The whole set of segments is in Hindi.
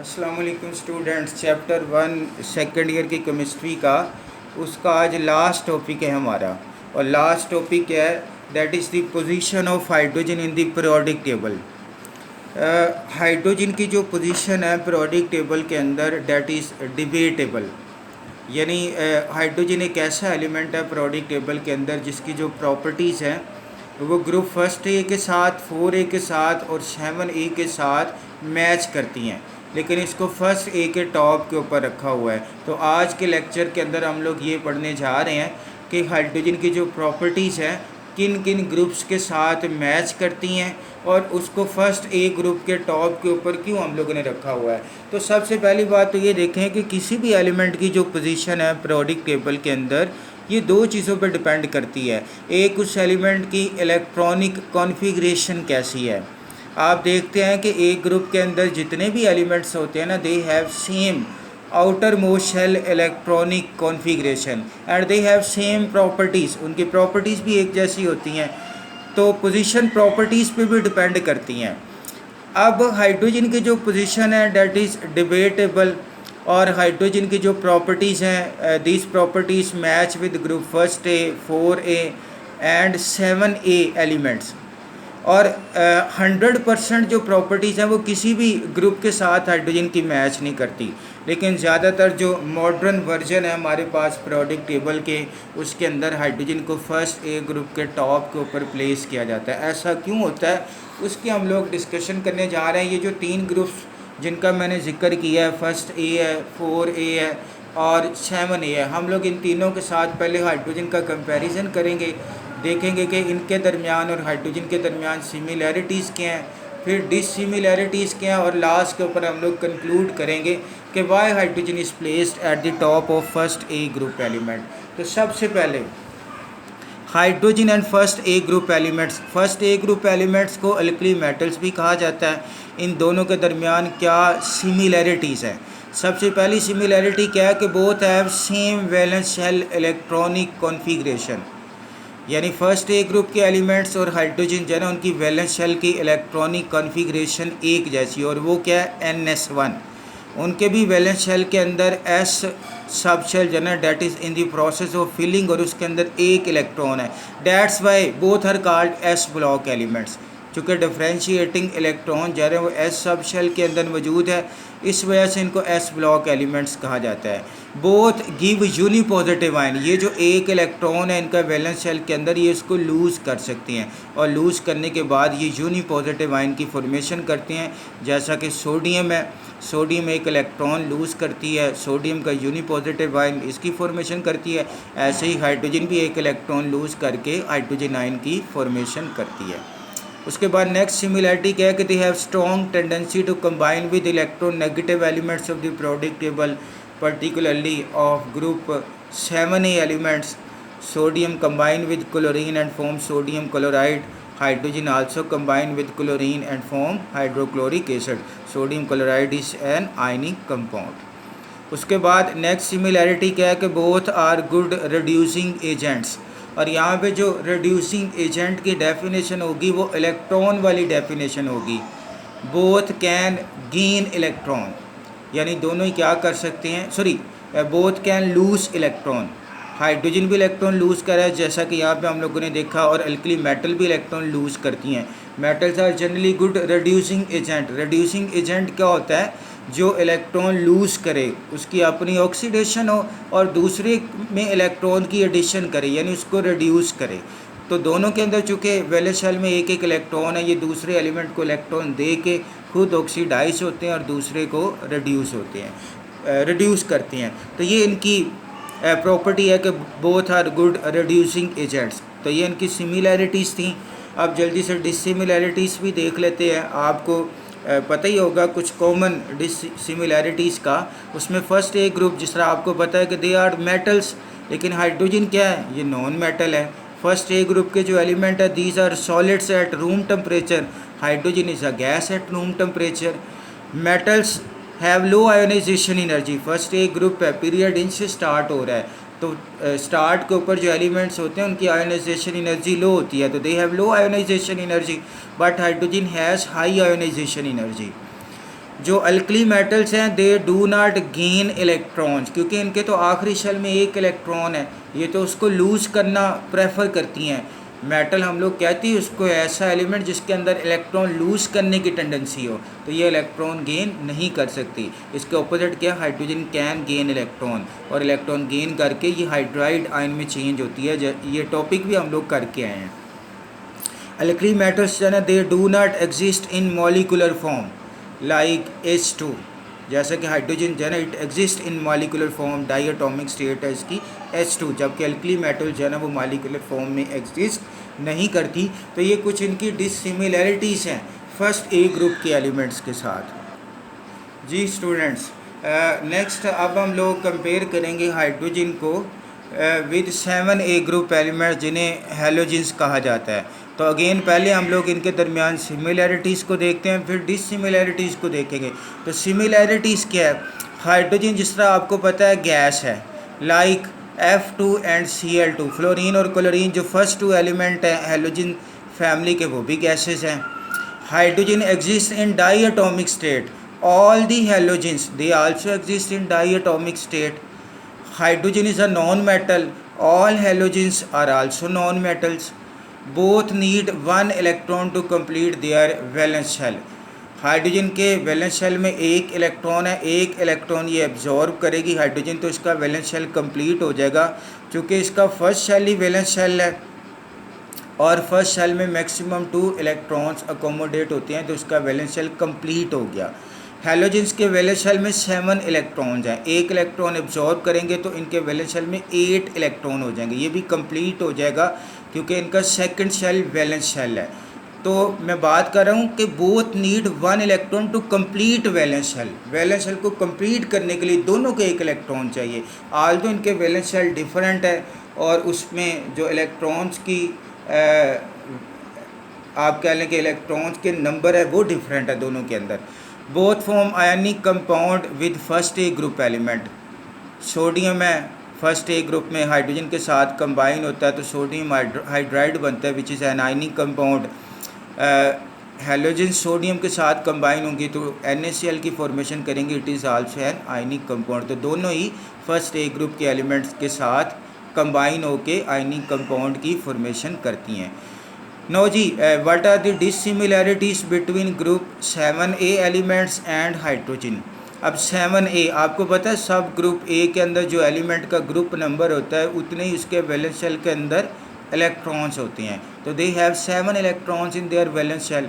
अस्सलाम वालेकुम स्टूडेंट्स। चैप्टर 1 सेकेंड ईयर की केमिस्ट्री का उसका आज लास्ट टॉपिक है हमारा। और लास्ट टॉपिक है that is the position of hydrogen in the periodic table. Hydrogen की जो पोजीशन है पीरियोडिक टेबल के अंदर दैट इज़ डिबेटेबल। यानी हाइड्रोजन एक ऐसा एलिमेंट है पीरियोडिक टेबल के अंदर जिसकी जो प्रॉपर्टीज़ हैं वो ग्रुप फर्स्ट ए के साथ, 4A के साथ और 7A के साथ मैच करती हैं, लेकिन इसको फर्स्ट ए के टॉप के ऊपर रखा हुआ है। तो आज के लेक्चर के अंदर हम लोग ये पढ़ने जा रहे हैं कि हाइड्रोजन की जो प्रॉपर्टीज़ हैं किन किन ग्रुप्स के साथ मैच करती हैं और उसको फर्स्ट ए ग्रुप के टॉप के ऊपर क्यों हम लोगों ने रखा हुआ है। तो सबसे पहली बात तो ये देखें कि किसी भी एलिमेंट की जो पोजीशन है पीरियोडिक टेबल के अंदर ये दो चीज़ों पर डिपेंड करती है। एक, उस एलिमेंट की इलेक्ट्रॉनिक कॉन्फ़िगरेशन कैसी है। आप देखते हैं कि एक ग्रुप के अंदर जितने भी एलिमेंट्स होते हैं ना, they have same outermost shell electronic configuration and they have same properties. उनकी प्रॉपर्टीज़ भी एक जैसी होती हैं, तो पोजीशन प्रॉपर्टीज़ पे भी डिपेंड करती हैं। अब हाइड्रोजन की जो पोजीशन है दैट इज़ डिबेटेबल, और हाइड्रोजन की जो प्रॉपर्टीज़ हैं these properties match with group first A, 4A and 7A elements. और 100% जो प्रॉपर्टीज़ हैं वो किसी भी ग्रुप के साथ हाइड्रोजन की मैच नहीं करती, लेकिन ज़्यादातर जो मॉडर्न वर्जन है हमारे पास पीरियोडिक टेबल के, उसके अंदर हाइड्रोजन को फर्स्ट ए ग्रुप के टॉप के ऊपर प्लेस किया जाता है। ऐसा क्यों होता है उसकी हम लोग डिस्कशन करने जा रहे हैं। ये जो तीन ग्रुप्स जिनका मैंने जिक्र किया है, फर्स्ट ए है, 4A है और 7A है, हम लोग इन तीनों के साथ पहले हाइड्रोजन का कंपैरिजन करेंगे, देखेंगे कि इनके दरमियान और हाइड्रोजन के दरमियान सिमिलैरिटीज़ क्या हैं, फिर डिससिमिलैरिटीज़ क्या हैं, और लास्ट के ऊपर हम लोग कंक्लूड करेंगे कि Y hydrogen is placed at the top of first A group element. तो सबसे पहले hydrogen and first A group elements को अल्कली मेटल्स भी कहा जाता है। इन दोनों के दरमियान क्या सिमिलैरिटीज़ है। सबसे पहली सिमिलैरिटी क्या है कि both have same valence shell electronic configuration, यानी फर्स्ट ए ग्रुप के एलिमेंट्स और हाइड्रोजन जो है ना उनकी वैलेंस शेल की इलेक्ट्रॉनिक कॉन्फ़िगरेशन एक जैसी, और वो क्या है NS1। उनके भी वैलेंस शेल के अंदर S सब शेल जो है ना that is in the process of filling, और उसके अंदर एक इलेक्ट्रॉन है। That's why both are called S block elements. चूँकि डिफ्रेंशिएटिंग इलेक्ट्रॉन जो है वो S सब शेल के अंदर मौजूद है, इस वजह से इनको S ब्लॉक एलिमेंट्स कहा जाता है। बोथ गिव यूनिपॉजिटिव आयन, ये जो एक इलेक्ट्रॉन है इनका वैलेंस शेल के अंदर, ये इसको लूज़ कर सकती हैं, और लूज़ करने के बाद ये यूनिपॉजिटिव आयन की फॉर्मेशन करते हैं। जैसा कि सोडियम है, सोडियम एक इलेक्ट्रॉन लूज़ करती है, सोडियम का यूनिपॉजिटिव आयन इसकी फॉर्मेशन करती है। ऐसे ही हाइड्रोजन भी एक इलेक्ट्रॉन लूज़ करके हाइड्रोजन आयन की फॉर्मेशन करती है। उसके बाद नेक्स्ट सिमिलैरिटी क्या है कि they have strong tendency to combine with electronegative elements of the periodic table, particularly of group 7A elements. Sodium combine with chlorine and form sodium chloride. Hydrogen also combine with chlorine and form hydrochloric acid. Sodium chloride is an ionic compound. उसके बाद नेक्स्ट सिमिलैरिटी क्या है कि both are good reducing agents, और यहाँ पे जो रिड्यूसिंग एजेंट की डेफिनेशन होगी वो इलेक्ट्रॉन वाली डेफिनेशन होगी। बोथ कैन गेन इलेक्ट्रॉन, यानी दोनों ही क्या कर सकते हैं, both can lose electron. Hydrogen भी इलेक्ट्रॉन लूज़ कर रहा है जैसा कि यहाँ पे हम लोगों ने देखा, और अल्कली मेटल भी इलेक्ट्रॉन लूज़ करती हैं। Metals are generally good reducing agent. Reducing agent क्या होता है, जो इलेक्ट्रॉन लूज़ करे उसकी अपनी ऑक्सीडेशन हो और दूसरे में इलेक्ट्रॉन की एडिशन करे, यानी उसको रिड्यूस करे। तो दोनों के अंदर चूँकि वैलेंस शेल में एक एक इलेक्ट्रॉन है, ये दूसरे एलिमेंट को इलेक्ट्रॉन दे के खुद ऑक्सीडाइज होते हैं और दूसरे को रिड्यूस करते हैं। तो ये इनकी प्रॉपर्टी है कि both are good reducing agents. तो ये इनकी सिमिलैरिटीज़ थी। अब जल्दी से डिससिमिलैरिटीज़ भी देख लेते हैं। आपको पता ही होगा कुछ कॉमन डिससिमिलैरिटीज़ का। उसमें फर्स्ट ए ग्रुप, जिस तरह आपको पता है कि दे आर मेटल्स, लेकिन हाइड्रोजन क्या है, ये नॉन मेटल है। फर्स्ट ए ग्रुप के जो एलिमेंट है these are solids at room temperature, hydrogen is a gas at room temperature. Metals have low ionization energy. First A group है, पीरियड इन से स्टार्ट हो रहा है, तो स्टार्ट के ऊपर जो एलिमेंट्स होते हैं उनकी आयोनाइजेशन एनर्जी लो होती है, तो they have low ionization energy, but hydrogen has high ionization energy. जो अल्कली मेटल्स हैं they do not gain electrons, क्योंकि इनके तो आखिरी शेल में एक इलेक्ट्रॉन है, ये तो उसको लूज़ करना प्रेफर करती हैं। मेटल हम लोग कहते हैं उसको ऐसा एलिमेंट जिसके अंदर इलेक्ट्रॉन लूज़ करने की टेंडेंसी हो, तो ये इलेक्ट्रॉन गेन नहीं कर सकती। इसके ऑपोजिट क्या, हाइड्रोजन कैन गेन इलेक्ट्रॉन, और इलेक्ट्रॉन गेन करके ये हाइड्राइड आयन में चेंज होती है। ये टॉपिक भी हम लोग करके आए हैं। अल्कली मेटल्स जो है ना they do not exist in molecular form like H2, जैसा कि हाइड्रोजन जो है ना it exist in molecular form, diatomic state है इसकी H2, जबकि अल्कली मेटल जो है ना वो मॉलिकुलर फॉर्म में एग्जिस्ट नहीं करती। तो ये कुछ इनकी डिसिमिलैरिटीज़ हैं फर्स्ट ए ग्रुप के एलिमेंट्स के साथ। जी स्टूडेंट्स, नेक्स्ट अब हम लोग कंपेयर करेंगे हाइड्रोजन को विद 7A ग्रुप एलिमेंट्स जिन्हें हैलोजेंस कहा जाता है। तो अगेन पहले हम लोग इनके दरमियान सिमिलैरिटीज़ को देखते हैं, फिर डिसिमिलैरिटीज़ को देखेंगे। तो सिमिलैरिटीज़ क्या है, हाइड्रोजन जिस तरह आपको पता है गैस है, like F2 and Cl2। Fluorine और क्लोरीन जो फर्स्ट टू एलिमेंट हैं हैलोजन फैमिली के, वो भी गैसेस हैं। Hydrogen exist in diatomic state, all the halogens they also exist in diatomic state. Hydrogen is a non-metal, all halogens are also non-metals. Both need one electron to complete their valence shell. Hydrogen के वैलेंस शेल में एक इलेक्ट्रॉन है, एक इलेक्ट्रॉन ये एब्जॉर्ब करेगी हाइड्रोजन, तो इसका वैलेंस शेल कंप्लीट हो जाएगा। चूँकि इसका फर्स्ट शेल ही वैलेंस शेल है और फर्स्ट शेल में मैक्सिमम 2 इलेक्ट्रॉन्स अकोमोडेट होते हैं, तो इसका वैलेंस शेल कंप्लीट हो गया। हैलोजेंस के वैलेंस शेल में 7 इलेक्ट्रॉन्स हैं, एक इलेक्ट्रॉन एब्जॉर्ब करेंगे तो इनके वैलेंस शेल में 8 इलेक्ट्रॉन हो जाएंगे, ये भी कंप्लीट हो जाएगा क्योंकि इनका सेकंड शेल वैलेंस शेल है। तो मैं बात कर रहा हूँ कि both need 1 electron to complete valence shell. Valence shell को कंप्लीट करने के लिए दोनों के एक इलेक्ट्रॉन चाहिए। आल्दो इनके वैलेंस शेल डिफरेंट है और उसमें जो इलेक्ट्रॉन्स की आप कह लें कि इलेक्ट्रॉन्स के नंबर है वो डिफरेंट है दोनों के अंदर। Both form ionic compound with first A group element. Sodium है फर्स्ट ए ग्रुप में हाइड्रोजन के साथ कंबाइन होता है तो सोडियम हाइड्राइड बनता है which is an ionic compound. Halogen sodium के साथ कंबाइन होंगी तो NaCl की फॉर्मेशन करेंगे, it is also an ionic compound. तो दोनों ही फर्स्ट ए ग्रुप के एलिमेंट्स के साथ कंबाइन होके आयनिक कंपाउंड की फॉर्मेशन करती हैं। नो जी, what are the dissimilarities between group 7A elements and hydrogen. अब 7A आपको पता है सब ग्रुप ए के अंदर जो एलिमेंट का ग्रुप नंबर होता है उतने ही उसके वैलेंस शेल के अंदर इलेक्ट्रॉन्स होते हैं। तो they have 7 electrons in their valence shell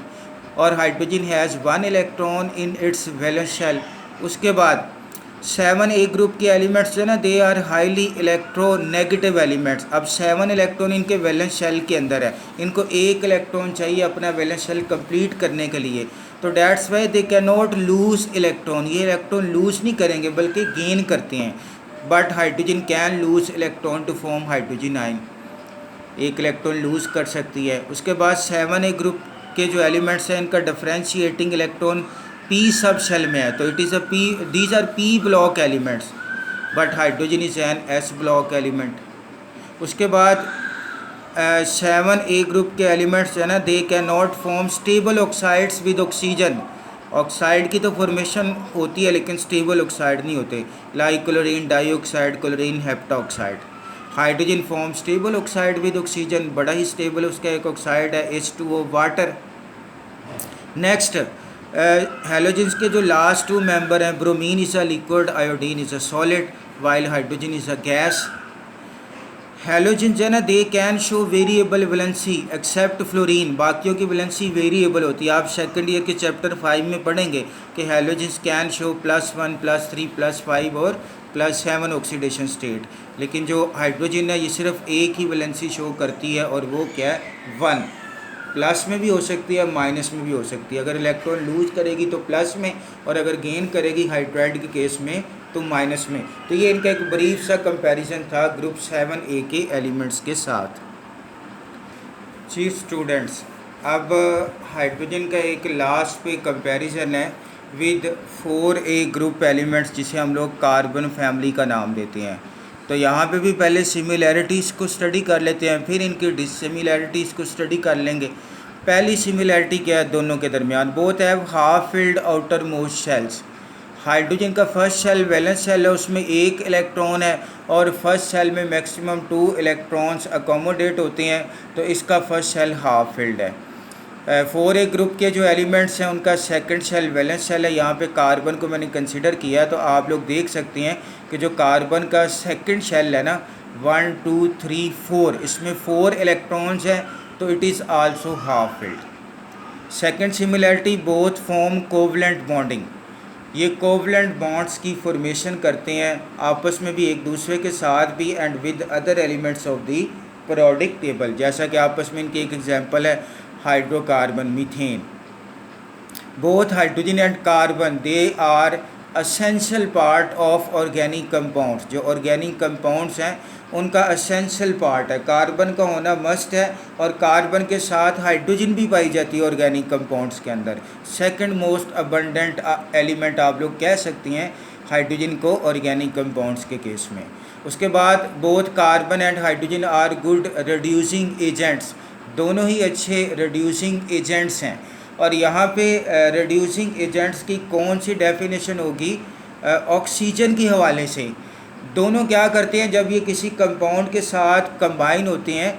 और hydrogen has 1 electron in its valence shell. उसके बाद 7A ग्रुप के एलिमेंट्स जो है ना they are highly electronegative elements. अब 7 इलेक्ट्रॉन इनके वैलेंस शेल के अंदर है, इनको एक इलेक्ट्रॉन चाहिए अपना वैलेंस शेल कंप्लीट करने के लिए, तो that's why they can not lose electron. ये इलेक्ट्रॉन लूज नहीं करेंगे बल्कि गेन करते हैं। But hydrogen can lose electron to form hydrogen ion, एक इलेक्ट्रॉन लूज कर सकती है। उसके बाद 7A ग्रुप के जो एलिमेंट्स हैं इनका differentiating electron P sub shell में है, तो it is a P, these are P block elements, but hydrogen is an S block element. उसके बाद 7A ग्रुप के एलिमेंट्स जो है ना they can not form stable oxides with oxygen. Oxide की तो फॉर्मेशन होती है लेकिन स्टेबल ऑक्साइड नहीं होते, like chlorine dioxide, chlorine heptoxide. Hydrogen form stable oxide with oxygen, बड़ा ही स्टेबल उसका एक ऑक्साइड है H2O वाटर। नेक्स्ट हैलोजेंस के जो लास्ट 2 मेंबर हैं, bromine is a liquid, iodine is a solid, while hydrogen is a gas. Halogen जो है ना they can show variable valency except fluorine, बाकियों की वैलेंसी वेरिएबल होती है। आप सेकंड ईयर के चैप्टर 5 में पढ़ेंगे कि हैलोजेंस कैन शो +1 +3 +5 और +7 ऑक्सीडेशन स्टेट, लेकिन जो हाइड्रोजन है ये सिर्फ एक ही वैलेंसी शो करती है और वो क्या है 1। प्लस में भी हो सकती है माइनस में भी हो सकती है। अगर इलेक्ट्रॉन लूज करेगी तो प्लस में और अगर गेन करेगी हाइड्राइड के केस में तो माइनस में। तो ये इनका एक ब्रीफ सा कंपैरिजन था ग्रुप 7A के एलिमेंट्स के साथ। चीफ स्टूडेंट्स, अब हाइड्रोजन का एक लास्ट पे कंपैरिजन है विद 4A ग्रुप एलिमेंट्स जिसे हम लोग कार्बन फैमिली का नाम देते हैं। तो यहाँ पे भी पहले सिमिलैरिटीज़ को स्टडी कर लेते हैं, फिर इनकी डिसिमिलैरिटीज़ को स्टडी कर लेंगे। पहली सिमिलैरिटी क्या है दोनों के दरमियान, both have half filled outer most shells. Hydrogen का फर्स्ट शेल वैलेंस शेल है, उसमें एक इलेक्ट्रॉन है और फर्स्ट शेल में मैक्सिमम 2 इलेक्ट्रॉन्स अकोमोडेट होते हैं, तो इसका फर्स्ट शेल हाफ फिल्ड है। 4A ग्रुप के जो एलिमेंट्स हैं उनका सेकंड शेल वैलेंस शेल है। यहाँ पे कार्बन को मैंने कंसिडर किया, तो आप लोग देख सकते हैं कि जो कार्बन का सेकंड शेल है ना 1 2 3 4, इसमें 4 इलेक्ट्रॉन्स हैं, तो it is also half filled. Second similarity, both form covalent bonding. ये कोवलेंट बॉन्ड्स की फॉर्मेशन करते हैं आपस में भी, एक दूसरे के साथ भी, and with other elements of the periodic table. जैसा कि आपस में इनकी एक एग्जांपल है hydrocarbon, methane. Both hydrogen and carbon they are essential part of organic compounds. जो ऑर्गेनिक कंपाउंड्स हैं उनका असेंशियल पार्ट है, कार्बन का होना मस्ट है, और कार्बन के साथ हाइड्रोजन भी पाई जाती है ऑर्गेनिक कंपाउंड्स के अंदर। सेकंड मोस्ट अबंडेंट एलिमेंट आप लोग कह सकती हैं हाइड्रोजन को ऑर्गेनिक कंपाउंड्स के केस में। उसके बाद both carbon and hydrogen are good reducing agents. दोनों ही अच्छे रिड्यूसिंग एजेंट्स हैं। और यहाँ पे रिड्यूसिंग एजेंट्स की कौन सी डेफिनेशन होगी, ऑक्सीजन के हवाले से। दोनों क्या करते हैं, जब ये किसी कंपाउंड के साथ कंबाइन होते हैं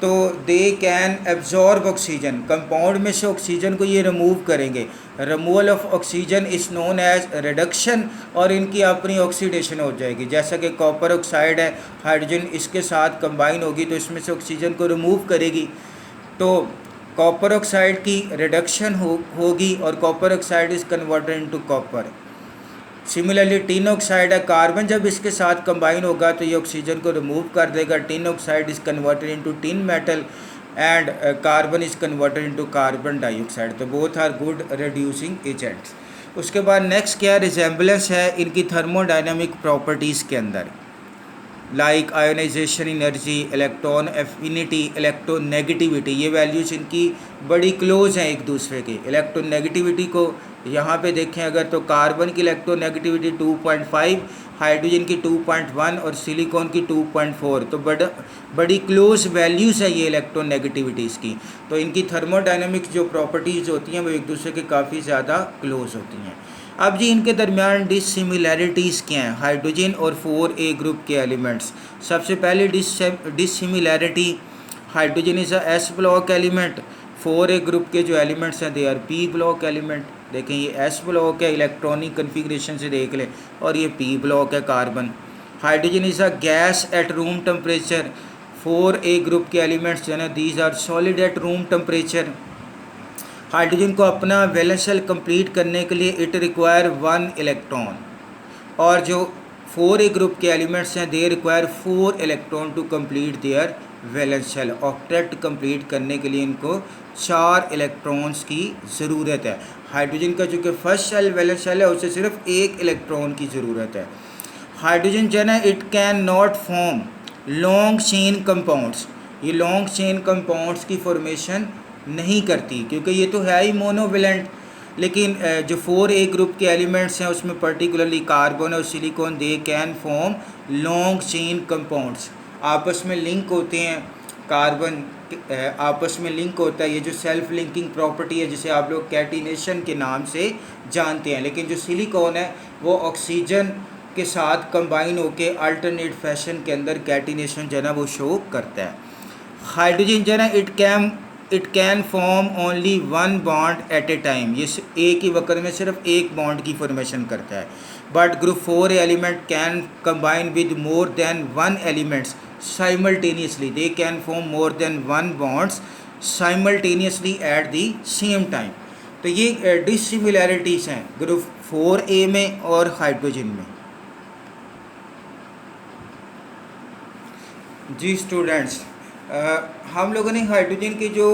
तो they can absorb oxygen, compound में से ऑक्सीजन को ये रिमूव करेंगे। Removal of oxygen is known as reduction, और इनकी अपनी ऑक्सीडेशन हो जाएगी। जैसा कि कॉपर ऑक्साइड है, हाइड्रोजन इसके साथ कंबाइन होगी तो इसमें से ऑक्सीजन को रिमूव करेगी, तो कॉपर ऑक्साइड की रिडक्शन होगी और copper oxide is converted into copper. Similarly tin oxide है, कार्बन जब इसके साथ कंबाइन होगा तो ये ऑक्सीजन को रिमूव कर देगा। Tin oxide is converted into tin metal and carbon is converted into carbon dioxide. तो both are good reducing agents. उसके बाद नेक्स्ट क्या रिजेंबलेंस है इनकी थर्मोडायनामिक प्रॉपर्टीज़ के अंदर, like ionization energy, electron affinity, electronegativity. ये वैल्यूज़ इनकी बड़ी क्लोज हैं एक दूसरे के। इलेक्ट्रोनेगेटिविटी को यहाँ पे देखें अगर, तो कार्बन की इलेक्ट्रोनेगेटिविटी 2.5, हाइड्रोजन की 2.1 और सिलिकॉन की 2.4। तो बड़ी क्लोज वैल्यूज़ है ये इलेक्ट्रोनेगेटिविटीज़ की। तो इनकी थर्मोडायनामिक्स जो प्रॉपर्टीज़ होती हैं वो एक दूसरे के काफ़ी ज़्यादा क्लोज होती हैं। अब जी इनके दरमियान डिससिमिलैरिटीज़ क्या हैं हाइड्रोजन और 4A ग्रुप के एलिमेंट्स। सबसे पहले dissimilarity, hydrogen is a S block element, 4A group के जो एलिमेंट्स हैं they are P block element. देखें ये S ब्लॉक है, इलेक्ट्रॉनिक कन्फिग्रेशन से देख लें, और ये P ब्लॉक है carbon. Hydrogen is a gas at room temperature, 4A group के एलिमेंट्स जो है ना these are solid at room temperature. Hydrogen को अपना वैलेंस शेल कंप्लीट करने के लिए इट रिक्वायर 1 इलेक्ट्रॉन, और जो 4A ग्रुप के एलिमेंट्स हैं they require 4 electron to complete their valence shell. Octet complete करने के लिए इनको 4 इलेक्ट्रॉन्स की ज़रूरत है। हाइड्रोजन का जो कि फर्स्ट शेल वैलेंस शेल है उसे सिर्फ 1 इलेक्ट्रॉन की ज़रूरत है। हाइड्रोजन जो है ना it can not form long chain compounds, ये लॉन्ग चेन कंपाउंड्स की फॉर्मेशन नहीं करती क्योंकि ये तो है ही मोनोवेलेंट। लेकिन जो 4A ग्रुप के एलिमेंट्स हैं उसमें पर्टिकुलरली कार्बन और silicon they can form long chain compounds, आपस में लिंक होते हैं। कार्बन आपस में लिंक होता है, ये जो सेल्फ लिंकिंग प्रॉपर्टी है जिसे आप लोग कैटिनेशन के नाम से जानते हैं। लेकिन जो सिलिकॉन है वो ऑक्सीजन के साथ कंबाइन होकर अल्टरनेट फैशन के अंदर कैटिनेशन जो है ना वो शो करता है। हाइड्रोजन जो है ना it can form only 1 bond at a time, ये एक ही वक्त में सिर्फ एक बॉन्ड की फॉर्मेशन करता है। But group 4 element can combine with more than 1 elements simultaneously, they can form more than 1 bonds simultaneously at the same time. तो ये डिससिमिलैरिटीज़ हैं ग्रुप 4A में और हाइड्रोजन में। जी स्टूडेंट्स, हम लोगों ने हाइड्रोजन की जो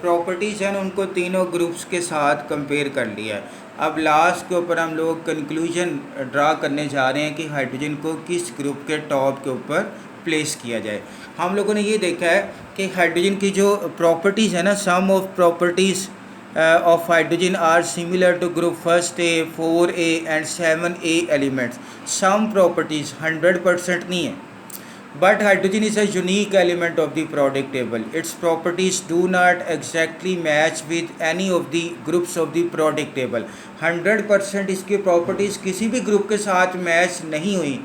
प्रॉपर्टीज़ हैं उनको तीनों ग्रुप्स के साथ कंपेयर कर लिया है। अब लास्ट के ऊपर हम लोग कंक्लूजन ड्रा करने जा रहे हैं कि हाइड्रोजन को किस ग्रुप के टॉप के ऊपर प्लेस किया जाए। हम लोगों ने ये देखा है कि हाइड्रोजन की जो प्रॉपर्टीज़ है ना, some of properties of hydrogen are similar to group 1A, 4A and 7A elements. Some properties 100% नहीं है, But hydrogen is a unique element of the periodic table. Its properties do not exactly match with any of the groups of the periodic table. 100% इसकी प्रॉपर्टीज़ किसी भी ग्रुप के साथ मैच नहीं हुई।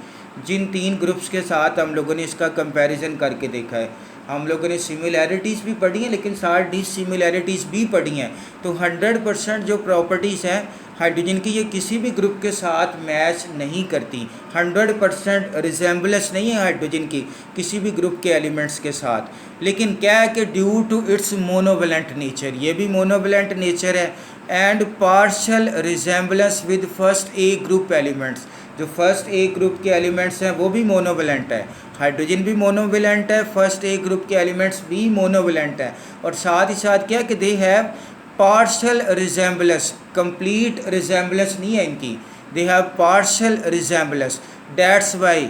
जिन 3 ग्रुप्स के साथ हम लोगों ने इसका कंपैरिजन करके देखा है, हम लोगों ने सिमिलैरिटीज़ भी पढ़ी हैं लेकिन साथ डिसिमिलैरिटीज़ भी पढ़ी हैं। तो 100% जो प्रॉपर्टीज़ हैं हाइड्रोजन की, ये किसी भी ग्रुप के साथ मैच नहीं करती। 100% रिजेंबलेंस नहीं है हाइड्रोजन की किसी भी ग्रुप के एलिमेंट्स के साथ। लेकिन क्या है कि due to its monovalent nature, ये भी मोनोवेलेंट नेचर है, and partial resemblance with first A group elements, जो फर्स्ट ए ग्रुप के एलिमेंट्स हैं वो भी मोनोवेलेंट है। हाइड्रोजन भी मोनोवेलेंट है, फर्स्ट ए ग्रुप के एलिमेंट्स भी मोनोवेलेंट है, और साथ ही साथ क्या कि they have partial resemblance, complete resemblance नहीं है इनकी, they have partial resemblance. That's why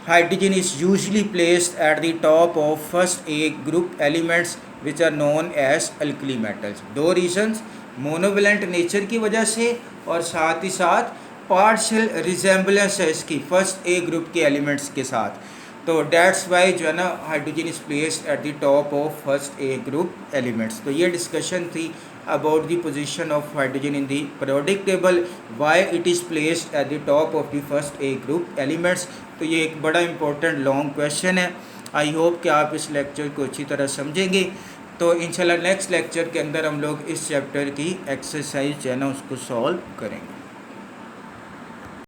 hydrogen is usually placed at the top of first A group elements which are known as alkali metals. 2 reasons, monovalent nature की वजह से और साथ ही साथ पार्शियल रिजेंबलेंस है इसकी फर्स्ट ए ग्रुप के एलिमेंट्स के साथ। तो डेट्स वाई जो है ना hydrogen is placed at the top of first A group elements. तो ये डिस्कशन थी about the position of hydrogen in the periodic table, why it is placed at the top of the first A group elements. तो ये एक बड़ा इंपॉर्टेंट लॉन्ग क्वेश्चन है। आई होप कि आप इस लेक्चर को अच्छी तरह समझेंगे। तो इंशाल्लाह नेक्स्ट लेक्चर के अंदर हम लोग इस चैप्टर की एक्सरसाइज जो है ना उसको सॉल्व करेंगे।